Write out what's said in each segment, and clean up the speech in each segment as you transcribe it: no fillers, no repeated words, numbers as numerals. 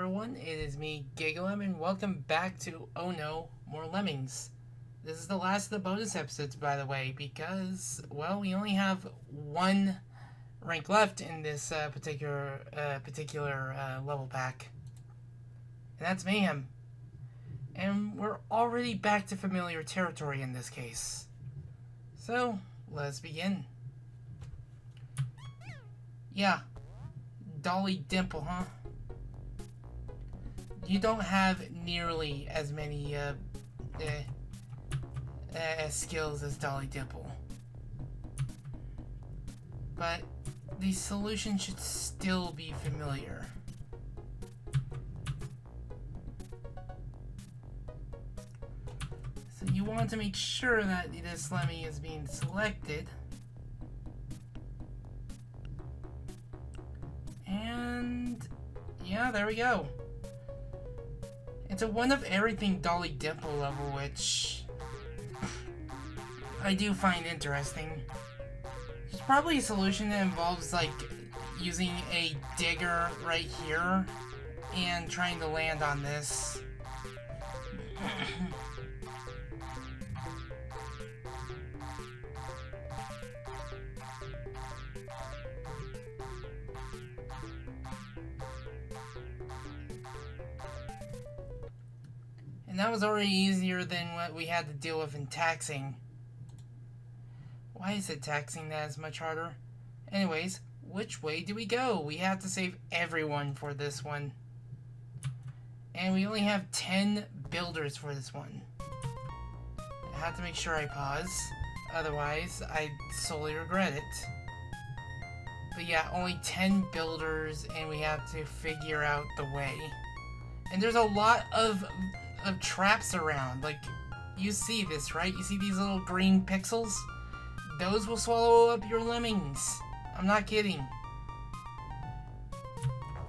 everyone, it is me, Gigalem, and welcome back to Oh No, More Lemmings. This is the last of the bonus episodes, by the way, because, well, we only have one rank left in this particular level pack. And that's Mayhem. And we're already back to familiar territory in this case. So, let's begin. Yeah, Dolly Dimple, huh? You don't have nearly as many skills as Dolly Dimple. But the solution should still be familiar. So you want to make sure that this Lemming is being selected. And yeah, there we go. It's a one of everything Dolly Dimple level, which I do find interesting. There's probably a solution that involves like using a digger right here and trying to land on this. And that was already easier than what we had to deal with in taxing. Why is it taxing that is much harder? Anyways, which way do we go? We have to save everyone for this one. And we only have 10 builders for this one. I have to make sure I pause. Otherwise, I solely regret it. But yeah, only 10 builders, and we have to figure out the way. And there's a lot of traps around. Like, you see this, right? You see these little green pixels? Those will swallow up your lemmings. I'm not kidding.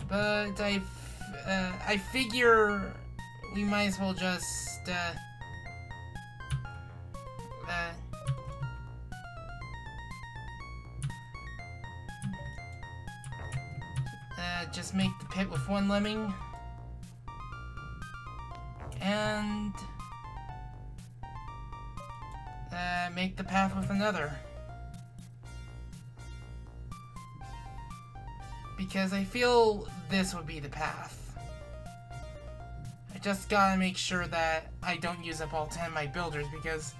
But I figure we might as well just just make the pit with one lemming. And make the path with another. Because I feel this would be the path. I just gotta make sure that I don't use up all 10 of my builders, because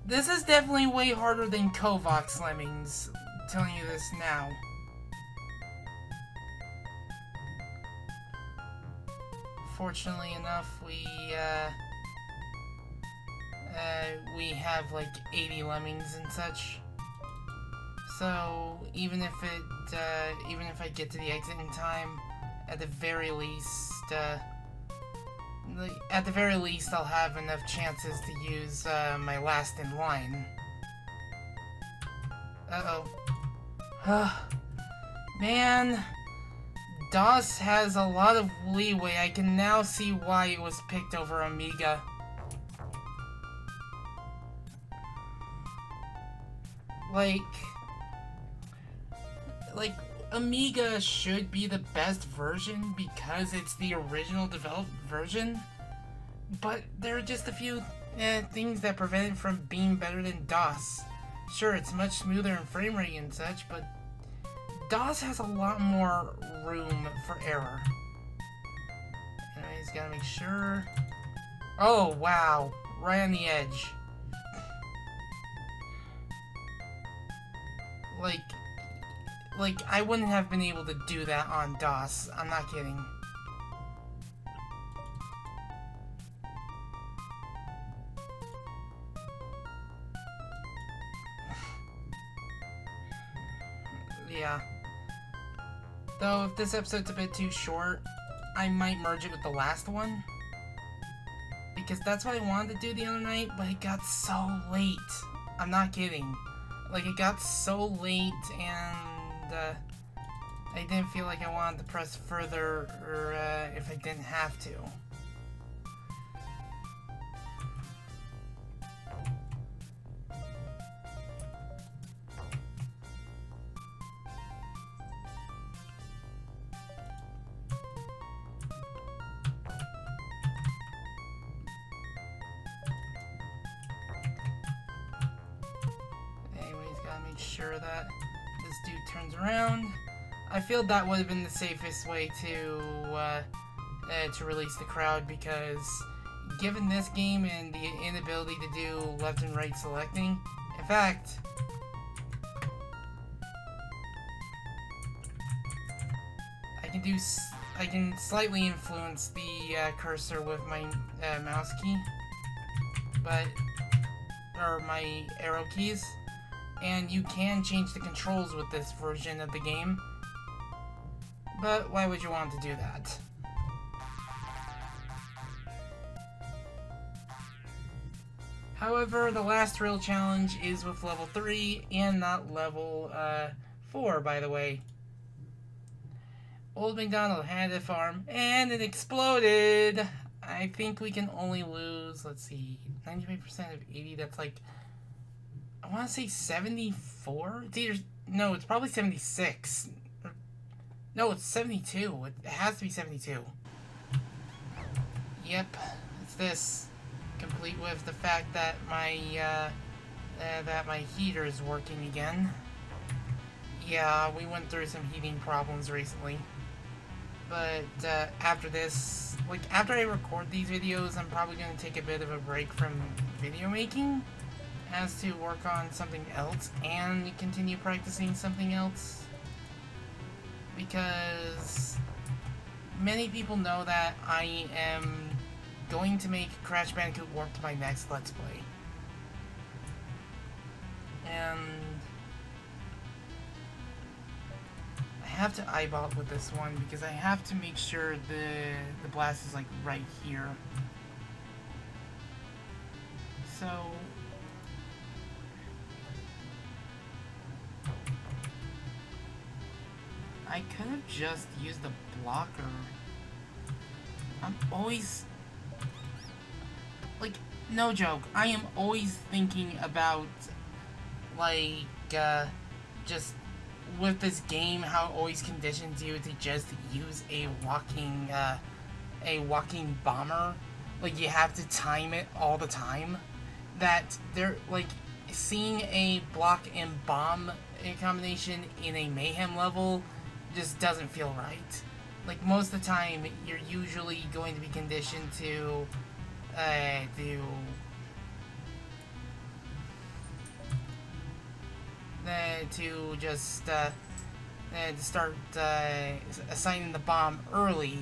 this is definitely way harder than Kovacs Lemmings. I'm telling you this now. Fortunately enough, we have like 80 lemmings and such. So even if I get to the exit in time, at the very least, I'll have enough chances to use my last in line. Man. DOS has a lot of leeway. I can now see why it was picked over Amiga. Like Amiga should be the best version because it's the original developed version, but there are just a few things that prevent it from being better than DOS. Sure, it's much smoother in frame rate and such, but DOS has a lot more room for error. Anyways, gotta make sure. Oh, wow. Right on the edge. Like, I wouldn't have been able to do that on DOS. I'm not kidding. Yeah. Though, if this episode's a bit too short, I might merge it with the last one. Because that's what I wanted to do the other night, but it got so late. I'm not kidding. Like, it got so late, and I didn't feel like I wanted to press further, or if I didn't have to. make sure that this dude turns around. I feel that would have been the safest way to release the crowd, because given this game and the inability to do left and right selecting, in fact, I can slightly influence the cursor with my mouse key, or my arrow keys, and you can change the controls with this version of the game, but why would you want to do that? However, the last real challenge is with level 3 and not level 4, by the way. Old MacDonald had a farm and it exploded. I think we can only lose, let's see, 95% of 80, that's like, I want to say 74? It's either, no, it's probably 76. No, it's 72. It has to be 72. Yep, it's this. Complete with the fact that my heater is working again. Yeah, we went through some heating problems recently. But after this, like after I record these videos, I'm probably going to take a bit of a break from video making as to work on something else and continue practicing something else. Because many people know that I am going to make Crash Bandicoot Warped my next Let's Play. And I have to eyeball it with this one because I have to make sure the blast is like right here. So I could have just used the blocker. I'm always, like, no joke, I am always thinking about, like, just with this game, how it always conditions you to just use a walking bomber. Like, you have to time it all the time. That they're, like, seeing a block and bomb combination in a mayhem level just doesn't feel right. Like, most of the time, you're usually going to be conditioned to just start assigning the bomb early,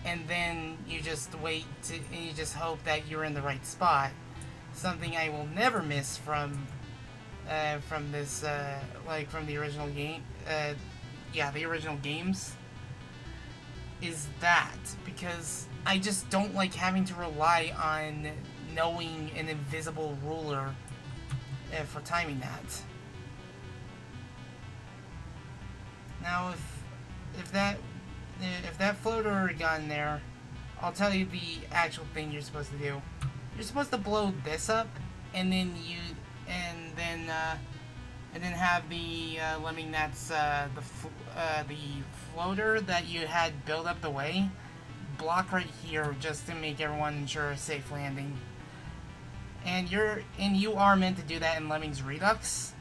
and then you just wait and you just hope that you're in the right spot. Something I will never miss from this like from the original game. The original games is that, because I just don't like having to rely on knowing an invisible ruler for timing that. Now, if that floater had gotten there, I'll tell you the actual thing you're supposed to do. You're supposed to blow this up, and then have the lemming that's the floater that you had build up the way block right here, just to make everyone ensure a safe landing. And you are meant to do that in Lemmings Redux.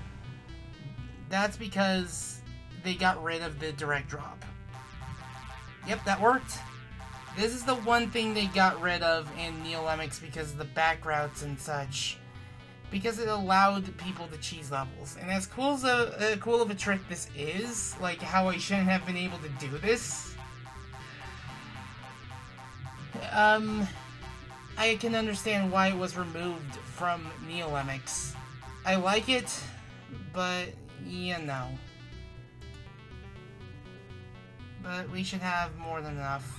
That's because they got rid of the direct drop. Yep, that worked. This is the one thing they got rid of in Neo Lemmings because of the back routes and such. Because it allowed people to cheese levels. And as cool of a trick this is, like how I shouldn't have been able to do this, I can understand why it was removed from Neo Lemmings. I like it, but you know. But we should have more than enough.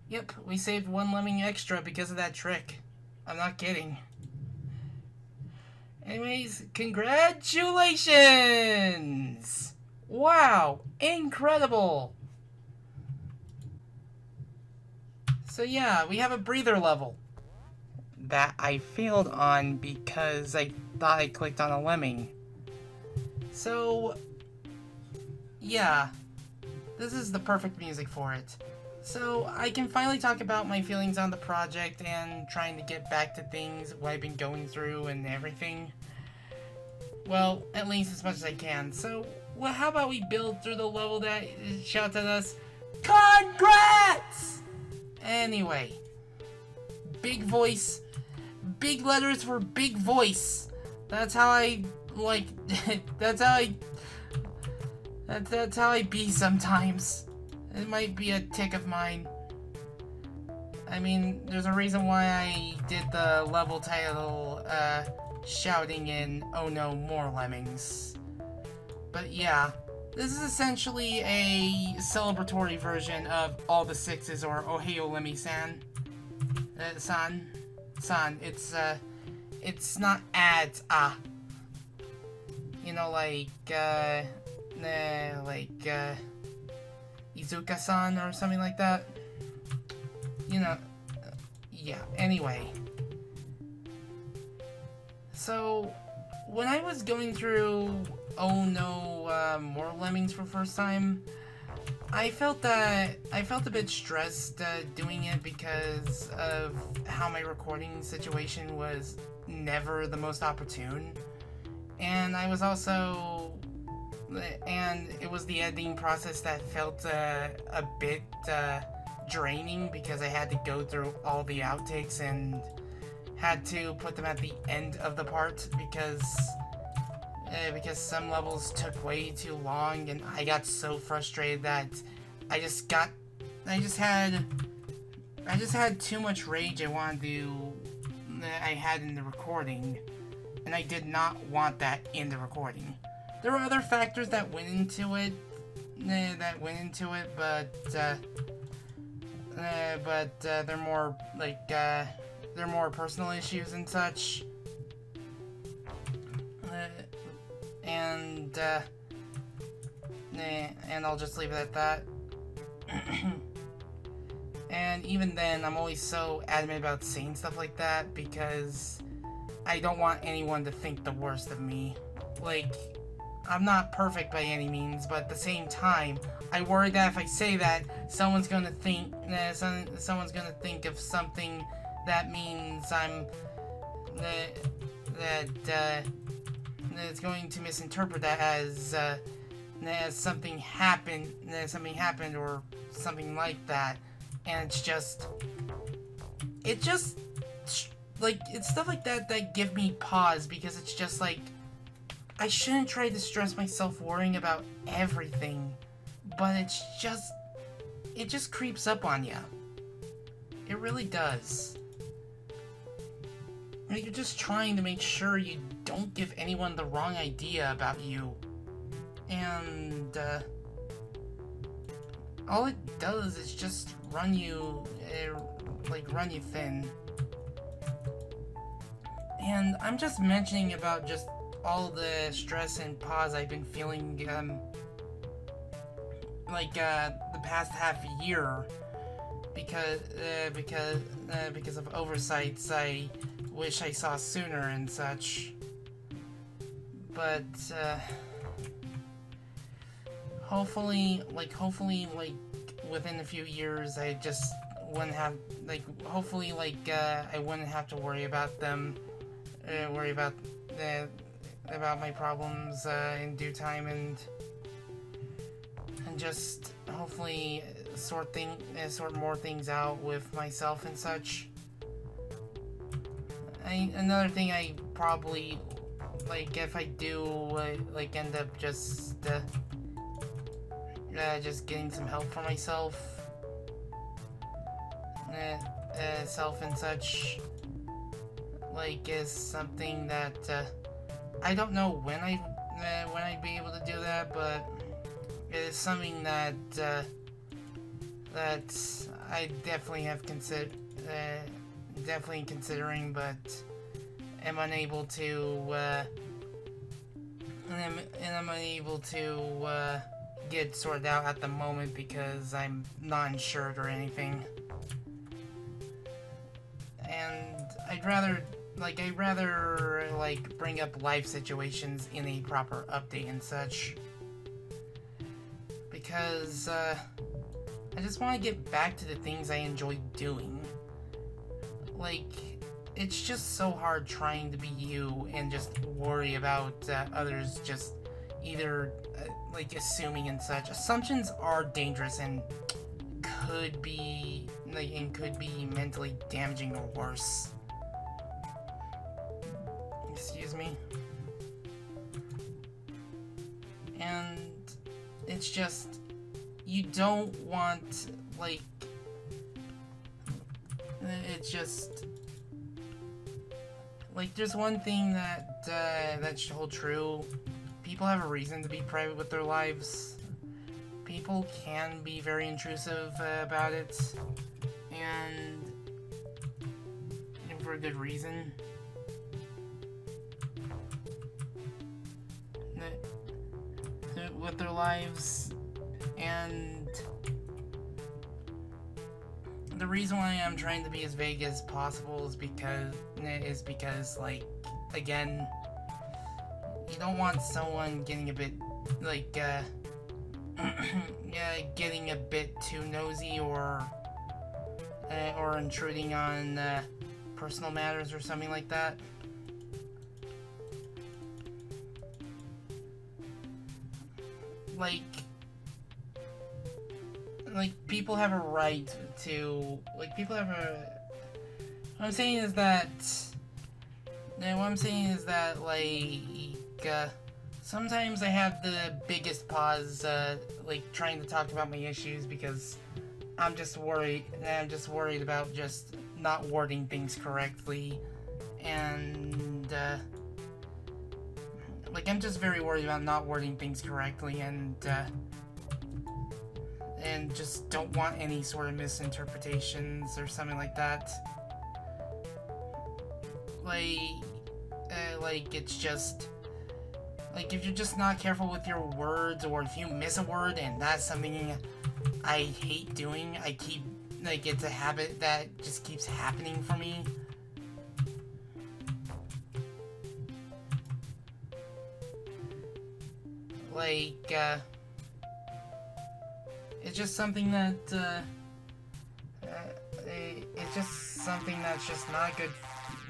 Yep, we saved one lemming extra because of that trick. I'm not kidding. Anyways, congratulations! Wow, incredible! So yeah, we have a breather level that I failed on because I thought I clicked on a lemming. So yeah, this is the perfect music for it. So I can finally talk about my feelings on the project and trying to get back to things, what I've been going through and everything. Well, at least as much as I can. So, well, how about we build through the level that shouts at us, Congrats! Anyway, big voice, big letters for big voice. That's how I, like, that's how I be sometimes. It might be a tick of mine. I mean, there's a reason why I did the level title, shouting in "Oh no, more Lemmings." But yeah, this is essentially a celebratory version of All the Sixes or Ohio Lemmy-san. San. It's not ads, You know, like Izuka-san or something like that. You know, yeah, anyway. So, when I was going through Oh No, More Lemmings for the first time, I felt a bit stressed doing it because of how my recording situation was never the most opportune. And I was also... And it was the editing process that felt a bit draining because I had to go through all the outtakes and had to put them at the end of the part because some levels took way too long and I got so frustrated that I just had too much rage I had in the recording, and I did not want that in the recording. There were other factors that went into it, but they're more like they're more personal issues and such. And I'll just leave it at that. And even then, I'm always so adamant about saying stuff like that because I don't want anyone to think the worst of me. Like, I'm not perfect by any means, but at the same time, I worry that if I say that, someone's gonna think of something that means I'm it's going to misinterpret that as something happened, or something like that, and it's just like it's stuff like that that give me pause because it's just like I shouldn't try to stress myself worrying about everything, but it just creeps up on you. It really does. You're just trying to make sure you don't give anyone the wrong idea about you. And, all it does is just run you thin. And I'm just mentioning about just all the stress and pause I've been feeling, the past half year because of oversights I wish I saw sooner and such. But hopefully within a few years I just wouldn't have I wouldn't have to worry about them, about my problems in due time, and just hopefully sort more things out with myself and such. Another thing I probably if I do end up just getting some help for myself, and such, is something that I don't know when I'd be able to do that, but it is something that I definitely have definitely considering, but am unable to get sorted out at the moment because I'm not insured or anything. And I'd rather bring up life situations in a proper update and such, because I just want to get back to the things I enjoy doing. Like, it's just so hard trying to be you and just worry about others just either like assuming and such. Assumptions are dangerous and could be mentally damaging or worse. Excuse me. And it's just, you don't want, like, it's just, like, there's one thing that should hold true. People have a reason to be private with their lives. People can be very intrusive about it, and for a good reason. With their lives, and the reason why I'm trying to be as vague as possible is because like, again, you don't want someone getting a bit like getting a bit too nosy or intruding on personal matters or something like that. Like people have a right to, like, people have a, what I'm saying is that sometimes I have the biggest pause like trying to talk about my issues because I'm just worried about just not wording things correctly, and like, I'm just very worried about not wording things correctly, and just don't want any sort of misinterpretations or something like that. Like it's just, like, if you're just not careful with your words, or if you miss a word, and that's something I hate doing. I keep, like, it's a habit that just keeps happening for me. Like, it's just something that, it's just something that's just not good,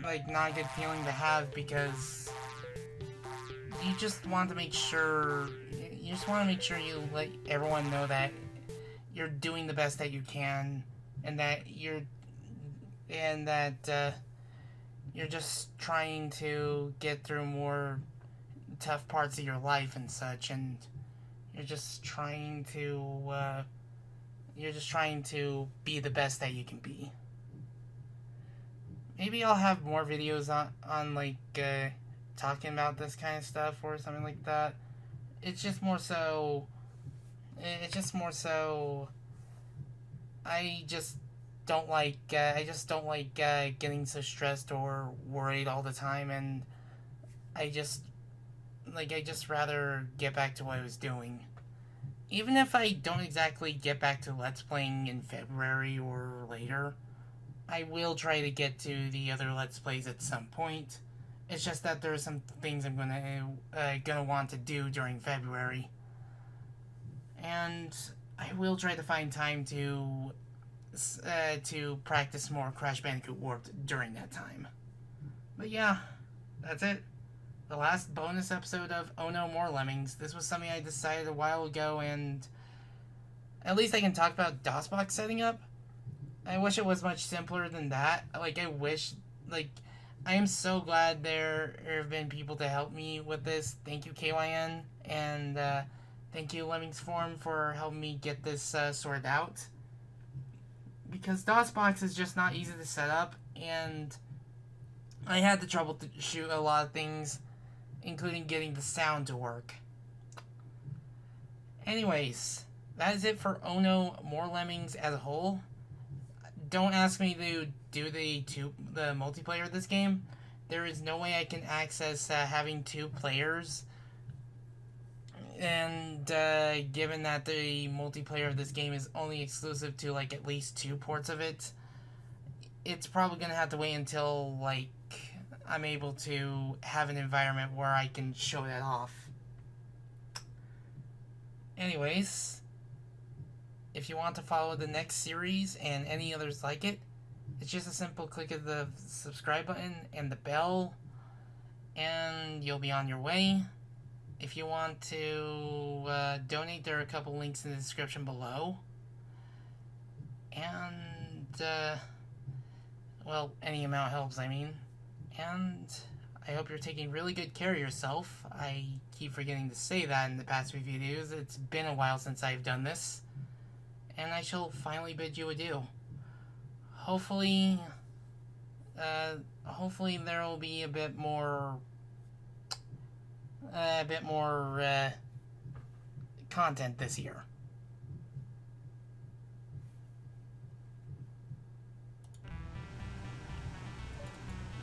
like, not a good feeling to have, because you just want to make sure, you let everyone know that you're doing the best that you can, and that you're just trying to get through more tough parts of your life and such, and you're just trying to be the best that you can be. Maybe I'll have more videos on like talking about this kind of stuff or something like that. It's just more so I just don't like getting so stressed or worried all the time, and I just rather get back to what I was doing. Even if I don't exactly get back to Let's Playing in February or later, I will try to get to the other Let's Plays at some point. It's just that there are some things I'm gonna want to do during February, and I will try to find time to practice more Crash Bandicoot Warped during that time. But yeah, that's it. The last bonus episode of Oh No More Lemmings. This was something I decided a while ago, and at least I can talk about DOSBox setting up. I wish it was much simpler than that. Like, I am so glad there have been people to help me with this. Thank you, KYN, and thank you, Lemmings Forum, for helping me get this sorted out. Because DOSBox is just not easy to set up, and I had the trouble to shoot a lot of things, including getting the sound to work. Anyways, that is it for Oh No More Lemmings as a whole. Don't ask me to do the multiplayer of this game. There is no way I can access having 2 players. And given that the multiplayer of this game is only exclusive to like at least 2 ports of it, it's probably gonna have to wait until like I'm able to have an environment where I can show that off. Anyways, if you want to follow the next series and any others like it, it's just a simple click of the subscribe button and the bell, and you'll be on your way. If you want to donate, there are a couple links in the description below. And, well, any amount helps, I mean. And I hope you're taking really good care of yourself. I keep forgetting to say that in the past few videos. It's been a while since I've done this. And I shall finally bid you adieu. Hopefully there will be a bit more content this year.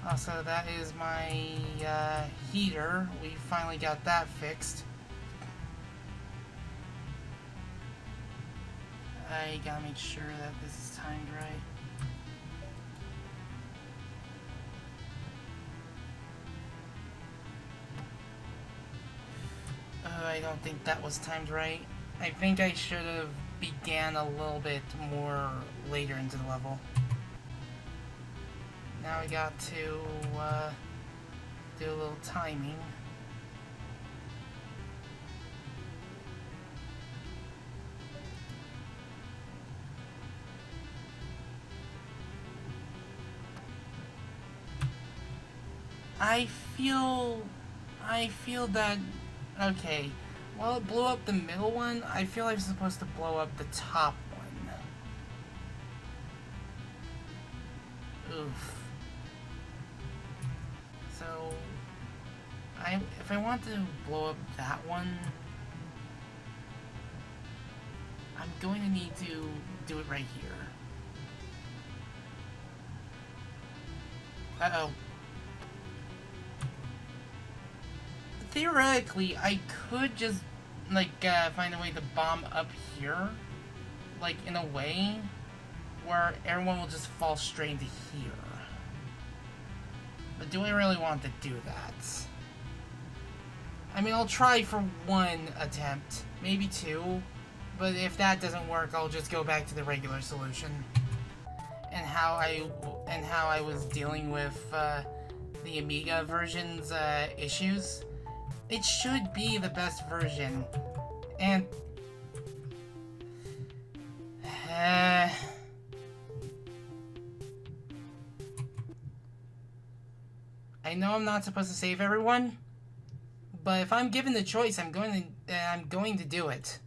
Also, that is my heater. We finally got that fixed. I gotta make sure that this is timed right. I don't think that was timed right. I think I should have began a little bit more later into the level. Now we got to do a little timing. I feel that, okay, well, it blew up the middle one. I feel I'm supposed to blow up the top one. Oof. So, if I want to blow up that one, I'm going to need to do it right here. Uh-oh. Theoretically, I could just, like, find a way to bomb up here, like, in a way where everyone will just fall straight into here. But do I really want to do that? I mean, I'll try for one attempt, maybe two, but if that doesn't work, I'll just go back to the regular solution. And how I was dealing with the Amiga version's issues. It should be the best version, and I know I'm not supposed to save everyone, but if I'm given the choice, I'm going to do it.